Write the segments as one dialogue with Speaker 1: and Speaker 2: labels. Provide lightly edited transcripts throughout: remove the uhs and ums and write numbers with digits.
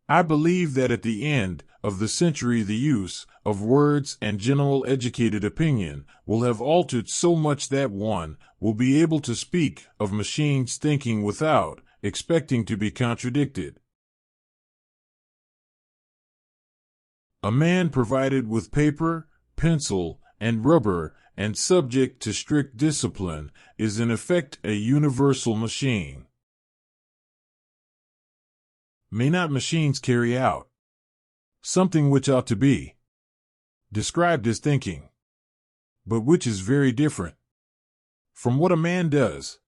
Speaker 1: I believe that at the end of the century the use of words and general educated opinion will have altered so much that one will be able to speak of machines thinking without expecting to be contradicted. A man provided with paper, pencil, and rubber and subject to strict discipline is in effect a universal machine. May not machines carry out something which ought to be described as thinking, but which is very different from what a man does?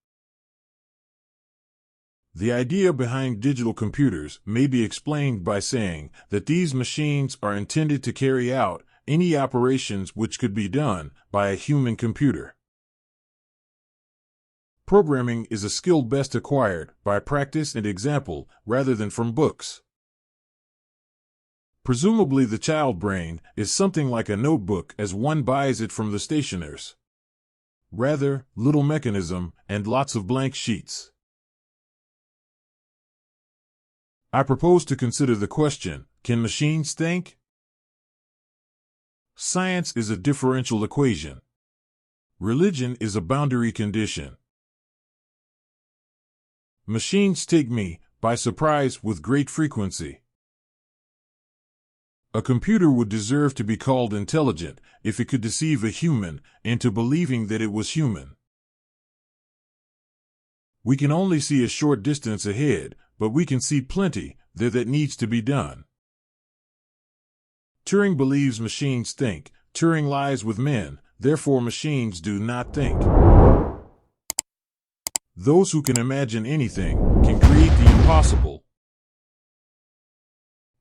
Speaker 1: The idea behind digital computers may be explained by saying that these machines are intended to carry out any operations which could be done by a human computer. Programming is a skill best acquired by practice and example rather than from books. Presumably the child brain is something like a notebook as one buys it from the stationers. Rather, little mechanism and lots of blank sheets. I propose to consider the question, can machines think? Science is a differential equation. Religion is a boundary condition. Machines take me by surprise with great frequency. A computer would deserve to be called intelligent if it could deceive a human into believing that it was human. We can only see a short distance ahead, but we can see plenty there that needs to be done. Turing believes machines think. Turing lies with men, therefore machines do not think. Those who can imagine anything can create the impossible.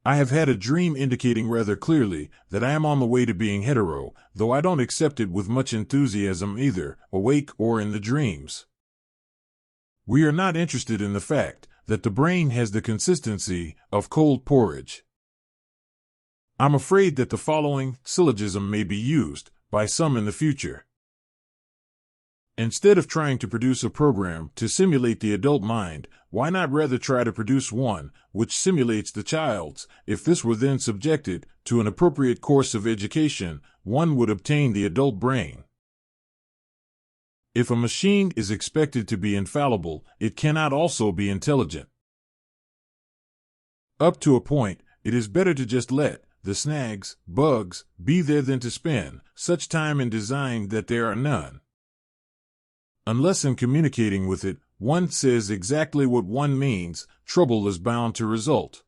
Speaker 1: I have had a dream indicating rather clearly that I am on the way to being hetero, though I don't accept it with much enthusiasm either, awake or in the dreams. We are not interested in the fact that the brain has the consistency of cold porridge. I'm afraid that the following syllogism may be used by some in the future. Instead of trying to produce a program to simulate the adult mind, why not rather try to produce one which simulates the child's? If this were then subjected to an appropriate course of education, one would obtain the adult brain. If a machine is expected to be infallible, it cannot also be intelligent. Up to a point, it is better to just let the snags, bugs, be there than to spend such time in design that there are none. Unless in communicating with it, one says exactly what one means, trouble is bound to result.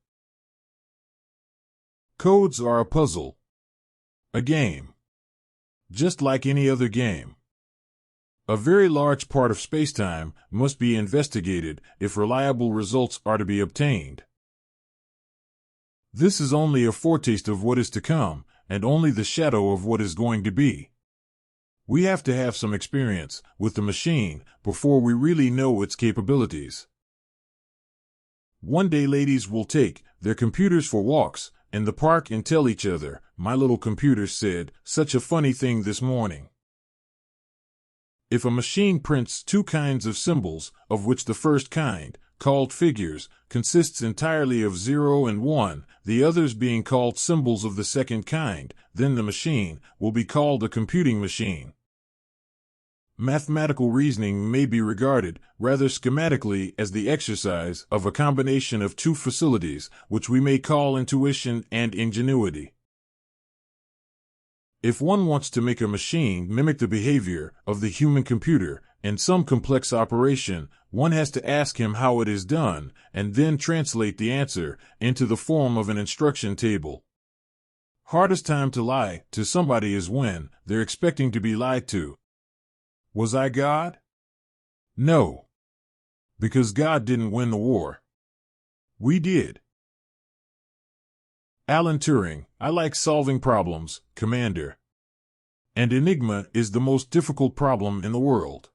Speaker 1: Codes are a puzzle. A game. Just like any other game. A very large part of spacetime must be investigated if reliable results are to be obtained. This is only a foretaste of what is to come, and only the shadow of what is going to be. We have to have some experience with the machine before we really know its capabilities. One day ladies will take their computers for walks in the park and tell each other, "My little computer said such a funny thing this morning." If a machine prints two kinds of symbols, of which the first kind, called figures, consists entirely of 0 and 1, the others being called symbols of the second kind, then the machine will be called a computing machine. Mathematical reasoning may be regarded, rather schematically, as the exercise of a combination of two facilities, which we may call intuition and ingenuity. If one wants to make a machine mimic the behavior of the human computer in some complex operation, one has to ask him how it is done, and then translate the answer into the form of an instruction table. Hardest time to lie to somebody is when they're expecting to be lied to. Was I God? No. Because God didn't win the war. We did. Alan Turing, I like solving problems, Commander. And Enigma is the most difficult problem in the world.